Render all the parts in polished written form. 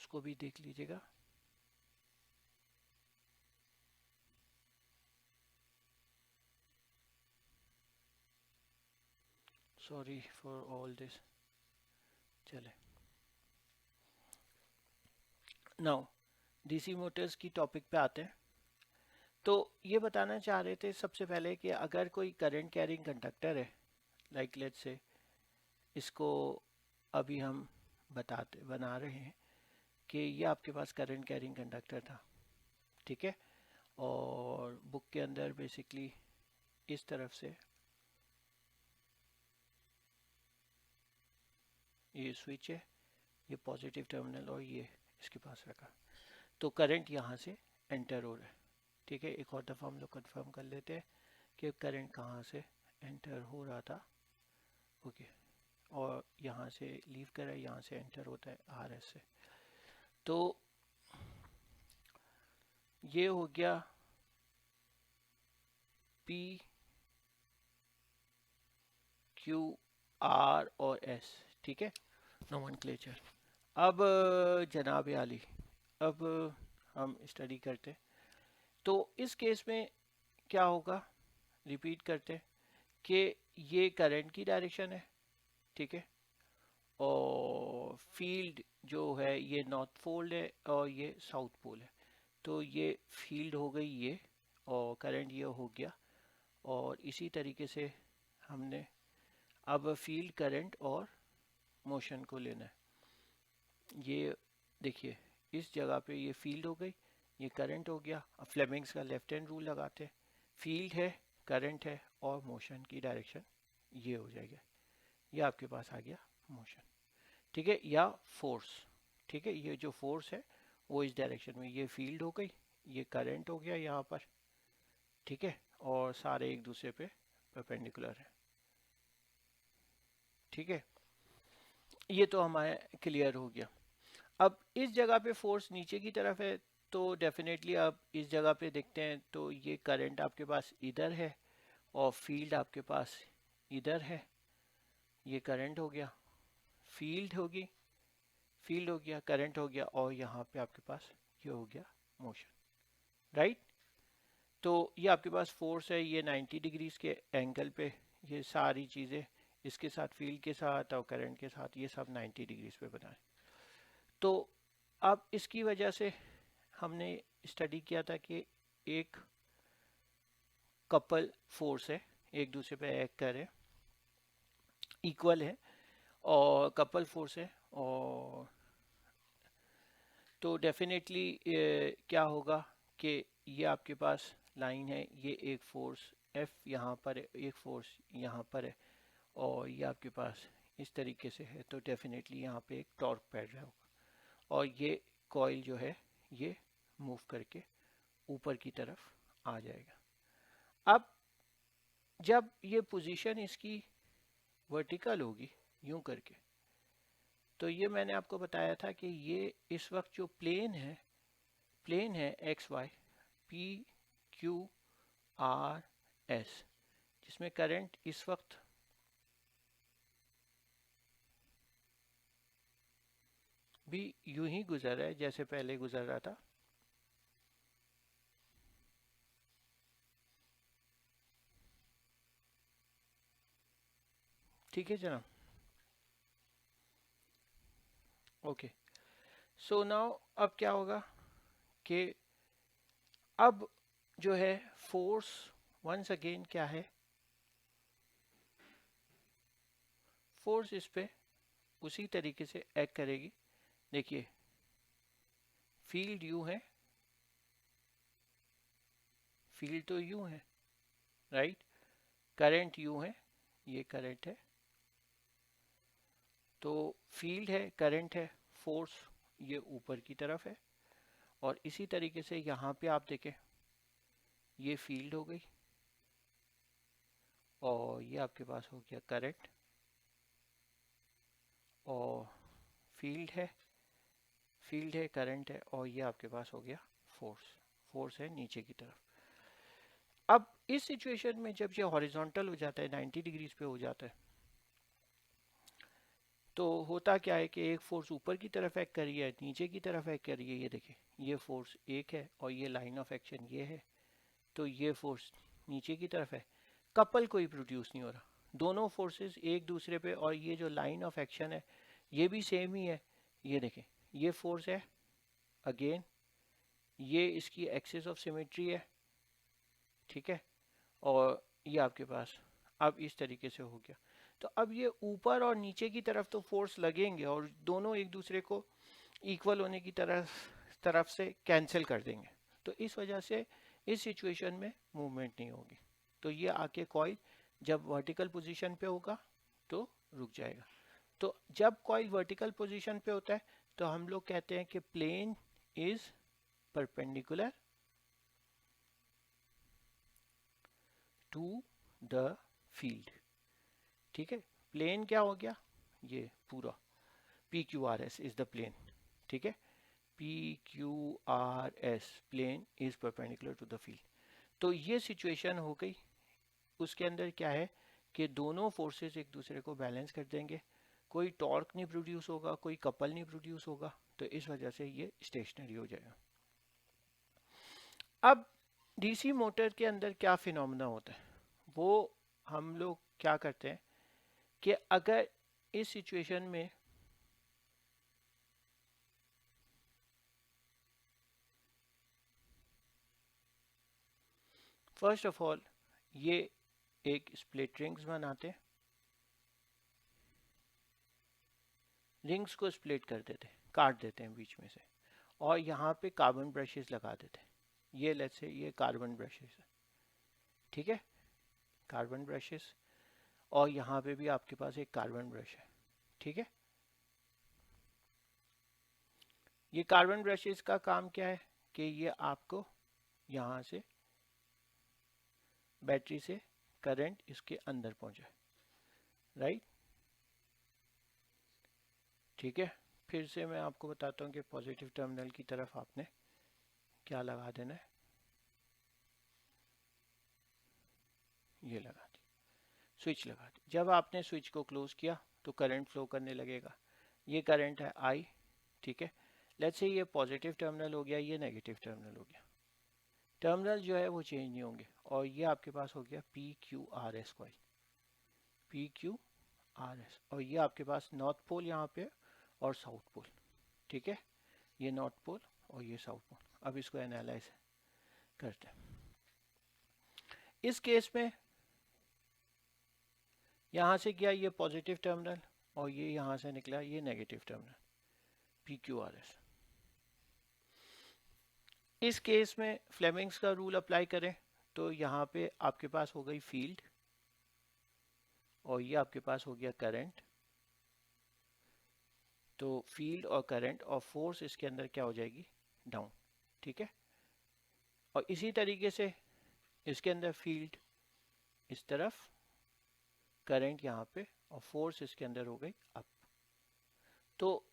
उसको भी देख लीजिएगा। Sorry for all this. चले नाउ डीसी मोटर्स की टॉपिक पे आते हैं। तो ये बताना चाह रहे थे सबसे पहले कि अगर कोई करंट कैरिंग कंडक्टर है, लाइक लेट्स से इसको अभी हम बना रहे हैं कि ये आपके पास करंट कैरिंग कंडक्टर था, ठीक है। और बुक के अंदर बेसिकली इस तरफ से ये स्विच है, ये पॉजिटिव टर्मिनल और ये इसके पास रखा, तो करंट यहाँ से एंटर हो रहा है, ठीक है। एक और दफ़ा हम लोग कंफर्म कर लेते हैं कि करंट कहाँ से एंटर हो रहा था, ओके। और यहाँ से लीव कर रहा है, यहाँ से एंटर होता है आर एस से। तो ये हो गया पी क्यू आर और एस, ठीक है, नोमेनक्लेचर। अब जनाब आली, अब हम स्टडी करते हैं। तो इस केस में क्या होगा, रिपीट करते हैं कि ये करंट की डायरेक्शन है, ठीक है। और फील्ड जो है ये नॉर्थ पोल है और ये साउथ पोल है, तो ये फील्ड हो गई ये, और करंट ये हो गया। और इसी तरीके से हमने अब फील्ड, करंट और मोशन को लेना है। ये देखिए इस जगह पे ये फील्ड हो गई, ये करंट हो गया। अब फ्लेमिंग्स का लेफ्ट हैंड रूल लगाते हैं, फील्ड है, करंट है और मोशन की डायरेक्शन ये हो जाएगा, ये आपके पास आ गया मोशन, ठीक है, या फोर्स, ठीक है। ये जो फोर्स है वो इस डायरेक्शन में, ये फील्ड हो गई, ये करंट हो गया यहाँ पर, ठीक है, और सारे एक दूसरे पे परपेंडिकुलर है, ठीक है। ये तो हमारा क्लियर हो गया। अब इस जगह पे फोर्स नीचे की तरफ है, तो डेफिनेटली आप इस जगह पे देखते हैं तो ये करंट आपके पास इधर है और फील्ड आपके पास इधर है। ये करंट हो गया, फील्ड होगी, फील्ड हो गया, करंट हो गया, और यहाँ पे आपके पास ये हो गया मोशन, राइट। तो ये आपके पास फोर्स है, ये 90 डिग्रीज के एंगल पे, ये सारी चीज़ें इसके साथ, फील्ड के साथ और करंट के साथ, ये सब 90 डिग्रीज पे बनाए। तो अब इसकी वजह से हमने स्टडी किया था कि एक कपल फोर्स है, एक दूसरे पे एक्ट कर रहे, इक्वल है, और कपल फोर्स है। और तो डेफिनेटली क्या होगा कि ये आपके पास लाइन है, ये एक फोर्स F यहाँ पर है, एक फोर्स यहाँ पर है, और ये आपके पास इस तरीके से है, तो डेफिनेटली यहाँ पे एक टॉर्क पैड रहा होगा, और ये कॉइल जो है ये मूव करके ऊपर की तरफ आ जाएगा। अब जब ये पोजीशन इसकी वर्टिकल होगी यूं करके, तो ये मैंने आपको बताया था कि ये इस वक्त जो प्लेन है x y, p q r s, जिसमें करंट इस वक्त भी यूं ही गुजर रहा है जैसे पहले गुजर रहा था, ठीक है जनाब, ओके। सो नाउ अब क्या होगा कि अब जो है फोर्स वंस अगेन क्या है, फोर्स इस पे उसी तरीके से एक्ट करेगी। देखिए फील्ड यू है, फील्ड तो यू है, राइट, करंट यू है, ये करंट है, तो फील्ड है, करंट है, फोर्स ये ऊपर की तरफ है। और इसी तरीके से यहाँ पे आप देखें, ये फील्ड हो गई और ये आपके पास हो गया करंट, और फील्ड है, करंट है, और ये आपके पास हो गया फोर्स, फोर्स है नीचे की तरफ। अब इस सिचुएशन में जब ये हॉरिजॉन्टल हो जाता है, 90 डिग्रीज पे हो जाता है, तो होता क्या है कि एक फोर्स ऊपर की तरफ एक्ट कर रही है, नीचे की तरफ एक्ट कर रही है। ये देखिए, ये फोर्स एक है और ये लाइन ऑफ एक्शन ये है, तो ये फोर्स नीचे की तरफ है, कपल कोई प्रोड्यूस नहीं हो रहा, दोनों फोर्सेस एक दूसरे पे, और ये जो लाइन ऑफ एक्शन है ये भी सेम ही है। ये देखें, ये फोर्स है, अगेन ये इसकी एक्सिस ऑफ सिमेट्री है, ठीक है, और ये आपके पास अब इस तरीके से हो गया। तो अब ये ऊपर और नीचे की तरफ तो फोर्स लगेंगे और दोनों एक दूसरे को इक्वल होने की तरफ से कैंसिल कर देंगे, तो इस वजह से इस सिचुएशन में मूवमेंट नहीं होगी। तो ये आके कॉइल जब वर्टिकल पोजीशन पे होगा तो रुक जाएगा। तो जब कॉइल वर्टिकल पोजीशन पे होता है तो हम लोग कहते हैं कि plane is perpendicular to the field, ठीक है। प्लेन क्या हो गया, ये पूरा p q r s is the plane, ठीक है। P q r s plane is perpendicular to the field. तो ये सिचुएशन हो गई, उसके अंदर क्या है कि दोनों फोर्सेस एक दूसरे को बैलेंस कर देंगे, कोई टॉर्क नहीं प्रोड्यूस होगा, कोई कपल नहीं प्रोड्यूस होगा, तो इस वजह से ये स्टेशनरी हो जाएगा। अब डीसी मोटर के अंदर क्या फिनोमेना होता है, वो हम लोग क्या करते हैं कि अगर इस सिचुएशन में फर्स्ट ऑफ ऑल ये एक स्प्लिट रिंग्स बनाते हैं, रिंग्स को स्प्लिट कर देते हैं, काट देते हैं बीच में से, और यहाँ पे कार्बन ब्रशेस लगा देते हैं। ये लेट्स से ये कार्बन ब्रशेस है, ठीक है, कार्बन ब्रशेस, और यहाँ पे भी आपके पास एक कार्बन ब्रश है, ठीक है। ये कार्बन ब्रशेस का काम क्या है कि ये आपको यहाँ से बैटरी से करंट इसके अंदर पहुँचाए, राइट, ठीक है। फिर से मैं आपको बताता हूँ कि पॉजिटिव टर्मिनल की तरफ आपने क्या लगा देना है, ये लगा दी, स्विच लगा दी। जब आपने स्विच को क्लोज किया तो करंट फ्लो करने लगेगा, ये करंट है आई, ठीक है। लेट्स से ये पॉजिटिव टर्मिनल हो गया, ये नेगेटिव टर्मिनल हो गया, टर्मिनल जो है वो चेंज नहीं होंगे, और ये आपके पास हो गया P q r S coil, P q r S, और ये आपके पास नॉर्थ पोल यहाँ पे और साउथ पोल, ठीक है, ये नॉर्थ पोल और ये साउथ पोल। अब इसको एनालाइज करते हैं। इस केस में यहाँ से गया ये पॉजिटिव टर्मिनल और ये यहाँ से निकला ये negative terminal, P q r S. इस केस में फ्लेमिंग्स का रूल अप्लाई करें तो यहाँ पे आपके पास हो गई फील्ड और ये आपके पास हो गया करंट, तो फील्ड और करंट और फोर्स इसके अंदर क्या हो जाएगी, डाउन, ठीक है। और इसी तरीके से इसके अंदर फील्ड इस तरफ, करंट यहाँ पे, और फोर्स इसके अंदर हो गई अप। तो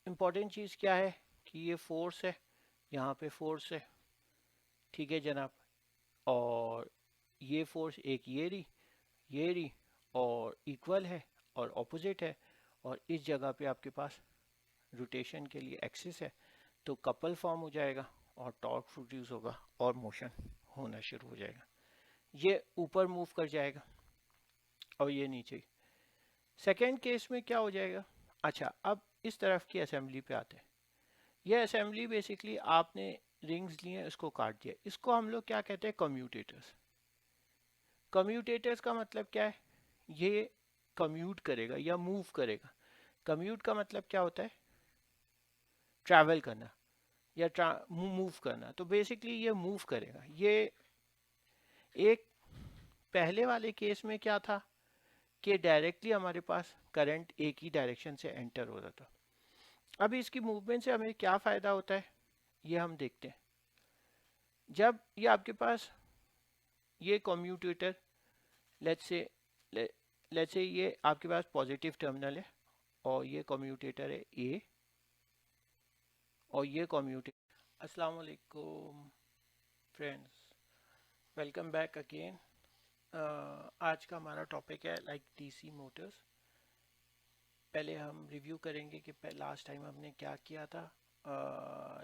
इम्पॉर्टेंट चीज़ क्या है कि ये फोर्स है, यहाँ पे फोर्स है, ठीक है जनाब, और ये फोर्स एक ये रही और इक्वल है और ऑपोजिट है, और इस जगह पे आपके पास रोटेशन के लिए एक्सिस है, तो कपल फॉर्म हो जाएगा और टॉर्क प्रोड्यूस होगा और मोशन होना शुरू हो जाएगा। ये ऊपर मूव कर जाएगा और ये नीचे। सेकेंड केस में क्या हो जाएगा, अच्छा अब इस तरफ की असेंबली पे आते हैं। यह असेंबली बेसिकली आपने रिंग्स लिए, इसको काट दिया, इसको हम लोग क्या कहते हैं, कम्यूटेटर्स। कम्यूटेटर्स का मतलब क्या है, ये कम्यूट करेगा या मूव करेगा। कम्यूट का मतलब क्या होता है, ट्रैवल करना या मूव करना, तो बेसिकली ये मूव करेगा। ये एक पहले वाले केस में क्या था कि डायरेक्टली हमारे पास करंट एक ही डायरेक्शन से एंटर हो रहा था। अब इसकी मूवमेंट से हमें क्या फ़ायदा होता है ये हम देखते हैं। जब ये आपके पास ये कम्यूटेटर लेट्स से ये आपके पास पॉजिटिव टर्मिनल है और ये कम्यूटेटर है ए और ये कम्यूटेटर। अस्सलाम वालेकुम फ्रेंड्स, वेलकम बैक अगेन। आज का हमारा टॉपिक है लाइक डीसी मोटर्स। पहले हम रिव्यू करेंगे कि लास्ट टाइम हमने क्या किया था।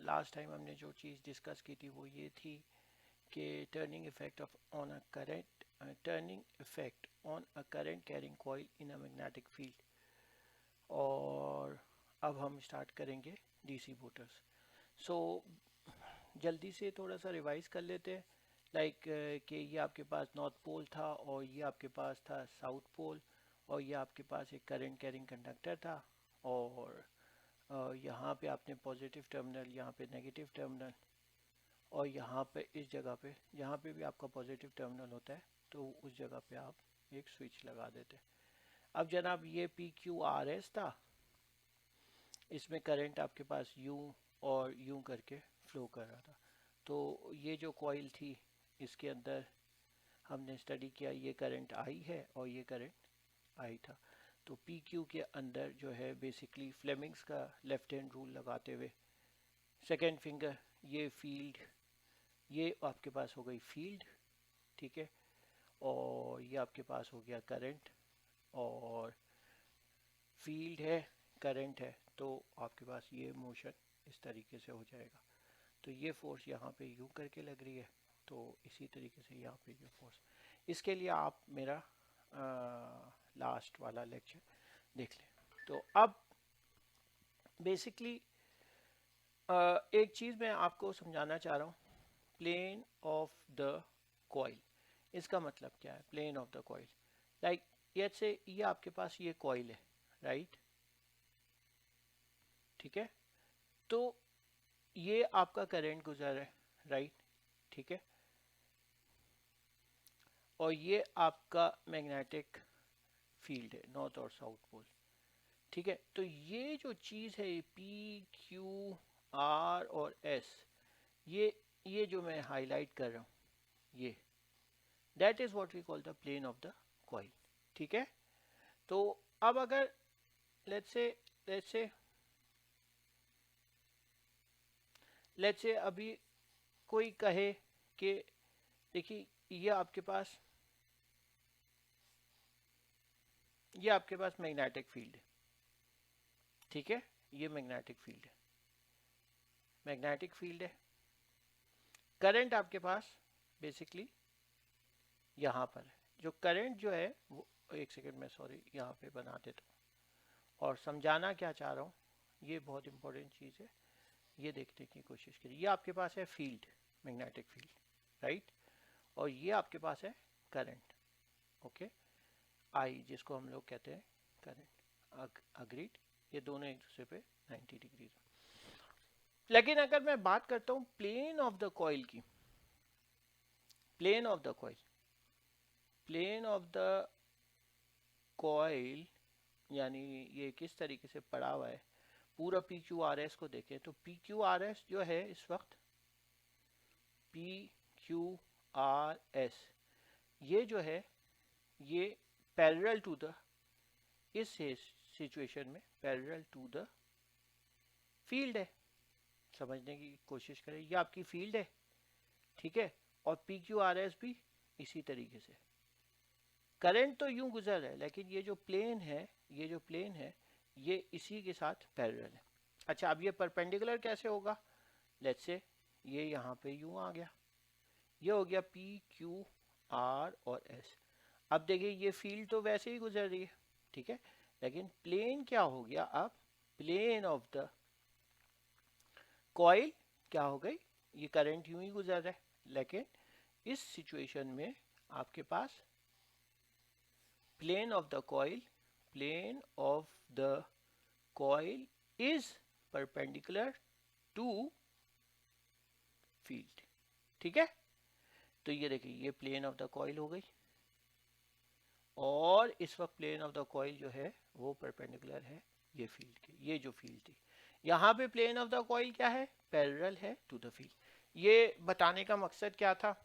लास्ट टाइम हमने जो चीज़ डिस्कस की थी वो ये थी कि turning effect on a current carrying coil in a magnetic field. और अब हम स्टार्ट करेंगे डीसी मोटर्स। सो जल्दी से थोड़ा सा रिवाइज कर लेते हैं। लाइक कि ये आपके पास नॉर्थ पोल था और ये आपके पास था साउथ पोल, और ये आपके पास एक करंट कैरिंग कंडक्टर था, और यहाँ पे आपने पॉजिटिव टर्मिनल, यहाँ पे नेगेटिव टर्मिनल, और यहाँ पे इस जगह पे जहाँ पे भी आपका पॉजिटिव टर्मिनल होता है तो उस जगह पे आप एक स्विच लगा देते हैं। अब जनाब ये PQRS था, इसमें करंट आपके पास यूं और यूं करके फ्लो कर रहा था। तो ये जो कॉइल थी इसके अंदर हमने स्टडी किया, ये करंट आई है और ये करंट आई था। तो PQ के अंदर जो है बेसिकली फ्लेमिंग्स का लेफ्ट हैंड रूल लगाते हुए सेकेंड फिंगर, ये फील्ड, ये आपके पास हो गई फील्ड, ठीक है, और ये आपके पास हो गया करंट, और फील्ड है, करंट है, तो आपके पास ये मोशन इस तरीके से हो जाएगा। तो ये फोर्स यहाँ पे यूं करके लग रही है, तो इसी तरीके से यहाँ पे ये फोर्स। इसके लिए आप मेरा लास्ट वाला लेक्चर देख लें। तो अब बेसिकली एक चीज़ मैं आपको समझाना चाह रहा हूँ, प्लेन ऑफ द कॉइल। इसका मतलब क्या है plane of the coil? Like ये आपके पास ये कॉइल है, राइट, ठीक है, तो ये आपका करंट गुजर है, राइट, ठीक है, और ये आपका मैग्नेटिक फील्ड है, नॉर्थ और साउथ पोल, ठीक है। तो ये जो चीज़ है PQR और S, ये जो मैं हाईलाइट कर रहा हूँ, ये that is what we call the plane of the coil, ठीक है। तो अब अगर लेट्स से अभी कोई कहे कि देखिए ये आपके पास मैग्नेटिक फील्ड है, ठीक है, ये मैग्नेटिक फील्ड है, करंट आपके पास बेसिकली यहाँ पर है। जो करंट जो है वो, एक सेकेंड में सॉरी यहाँ पे बना देता हूँ, और समझाना क्या चाह रहा हूँ ये बहुत इंपॉर्टेंट चीज़ है, ये देखने की कोशिश करिए। ये आपके पास है फील्ड, मैग्नेटिक फील्ड, राइट, और ये आपके पास है करंट, ओके, आई जिसको हम लोग कहते हैं करंट, अग्रीड, ये दोनों एक दूसरे पे 90 डिग्री। लेकिन अगर मैं बात करता हूँ प्लेन ऑफ द कॉइल की, प्लेन ऑफ द कॉइल यानी ये किस तरीके से पड़ा हुआ है, पूरा PQRS को देखें तो PQRS जो है इस वक्त PQRS ये जो है ये पैरेलल टू द, इस सिचुएशन में पैरेलल टू द फील्ड है। समझने की कोशिश करें, ये आपकी फील्ड है, ठीक है, और PQRS भी इसी तरीके से। करंट तो यूं गुजर रहा है, लेकिन ये जो प्लेन है ये इसी के साथ पैरेलल है। अच्छा, अब ये परपेंडिकुलर कैसे होगा? लेट्स से ये यहाँ पे यूं आ गया, ये हो गया PQR और S। अब देखिए ये फील्ड तो वैसे ही गुजर रही है, ठीक है, लेकिन प्लेन क्या हो गया? अब प्लेन ऑफ द कॉइल क्या हो गई? ये करंट यूं ही गुजर रहा है, लेकिन इस सिचुएशन में आपके पास plane of the coil is perpendicular to field, ठीक है। तो ये देखिए ये प्लेन ऑफ द कॉइल हो गई, और इस वक्त प्लेन ऑफ द कॉइल जो है वो परपेंडिकुलर है ये फील्ड के, ये जो फील्ड थी यहाँ पे प्लेन ऑफ द कॉइल क्या है? पैरेलल है टू द फील्ड। ये बताने का मकसद क्या था?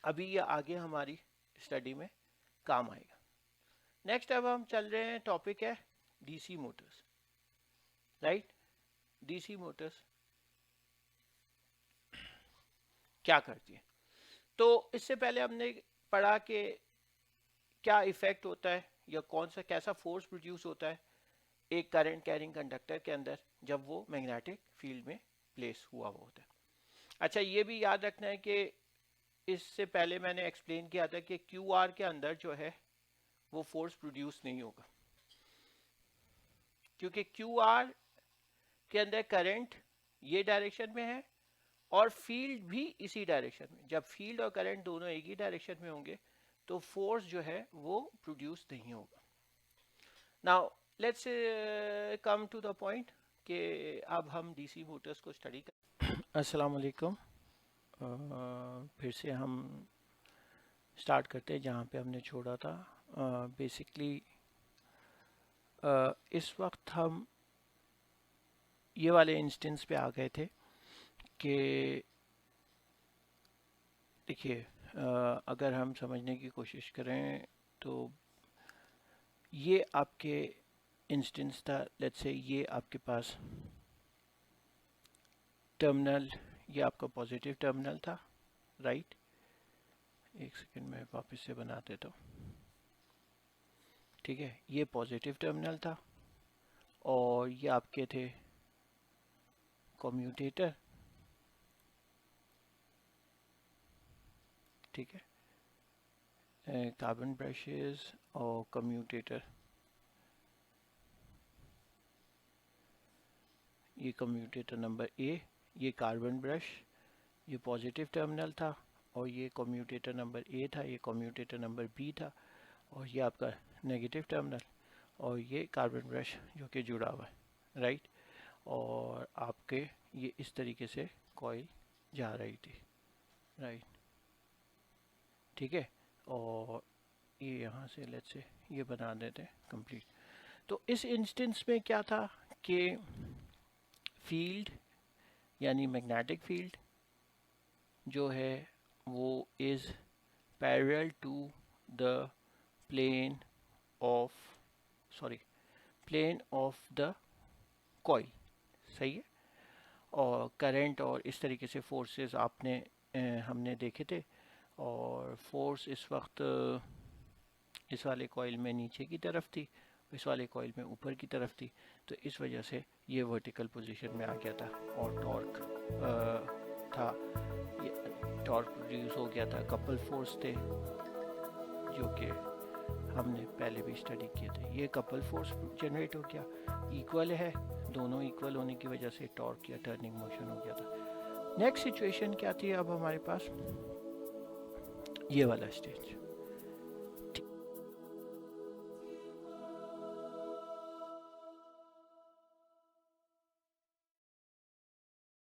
अभी ये आगे हमारी स्टडी में काम आएगा। नेक्स्ट अब हम चल रहे हैं, टॉपिक है DC Motors, right. DC Motors क्या करती है? तो इससे पहले हमने पढ़ा कि क्या इफेक्ट होता है या कौन सा कैसा फोर्स प्रोड्यूस होता है एक करंट कैरिंग कंडक्टर के अंदर जब वो मैग्नेटिक फील्ड में प्लेस हुआ होता है। अच्छा, ये भी याद रखना है कि इससे पहले मैंने एक्सप्लेन किया था कि क्यू आर के अंदर जो है वो फोर्स प्रोड्यूस नहीं होगा, क्योंकि क्यू आर के अंदर करंट ये डायरेक्शन में है और फील्ड भी इसी डायरेक्शन में। जब फील्ड और करंट दोनों एक ही डायरेक्शन में होंगे तो फोर्स जो है वो प्रोड्यूस नहीं होगा। Now let's come to the point कि अब हम डीसी मोटर्स को स्टडी कर। अस्सलाम वालेकुम। फिर से हम स्टार्ट करते हैं जहाँ पे हमने छोड़ा था। बेसिकली इस वक्त हम ये वाले इंस्टेंस पे आ गए थे कि देखिए, अगर हम समझने की कोशिश करें तो ये आपके इंस्टेंस था। लेट्स से ये आपके पास टर्मिनल, ये आपका पॉजिटिव टर्मिनल था, राइट। एक सेकंड में वापस से बना देता हूँ, ठीक है। ये पॉजिटिव टर्मिनल था और ये आपके थे कम्यूटेटर, ठीक है, कार्बन ब्रशेस और कम्यूटेटर। ये कम्यूटेटर नंबर ए, ये कार्बन ब्रश, ये पॉजिटिव टर्मिनल था और ये कम्यूटेटर नंबर ए था, ये कम्यूटेटर नंबर बी था और ये आपका नेगेटिव टर्मिनल और ये कार्बन ब्रश जो कि जुड़ा हुआ है, राइट। और आपके ये इस तरीके से कॉइल जा रही थी, राइट, ठीक है। और ये यहाँ से लेट्स से ये बना देते हैं कंप्लीट। तो इस इंस्टेंस में क्या था कि फील्ड यानी मैग्नेटिक फील्ड जो है वो is parallel to the plane of the coil, सही है। और करंट और इस तरीके से फोर्सेस हमने देखे थे। और फोर्स इस वक्त इस वाले कॉइल में नीचे की तरफ थी, इस वाले कॉइल में ऊपर की तरफ थी, तो इस वजह से ये वर्टिकल पोजीशन में आ गया था और टॉर्क था, ये टॉर्क प्रोड्यूस हो गया था। कपल फोर्स थे जो कि हमने पहले भी स्टडी किए थे। ये कपल फोर्स जनरेट हो गया, इक्वल है, दोनों इक्वल होने की वजह से टॉर्क या टर्निंग मोशन हो गया था। नेक्स्ट सिचुएशन क्या थी अब हमारे पास, ये वाला स्टेज।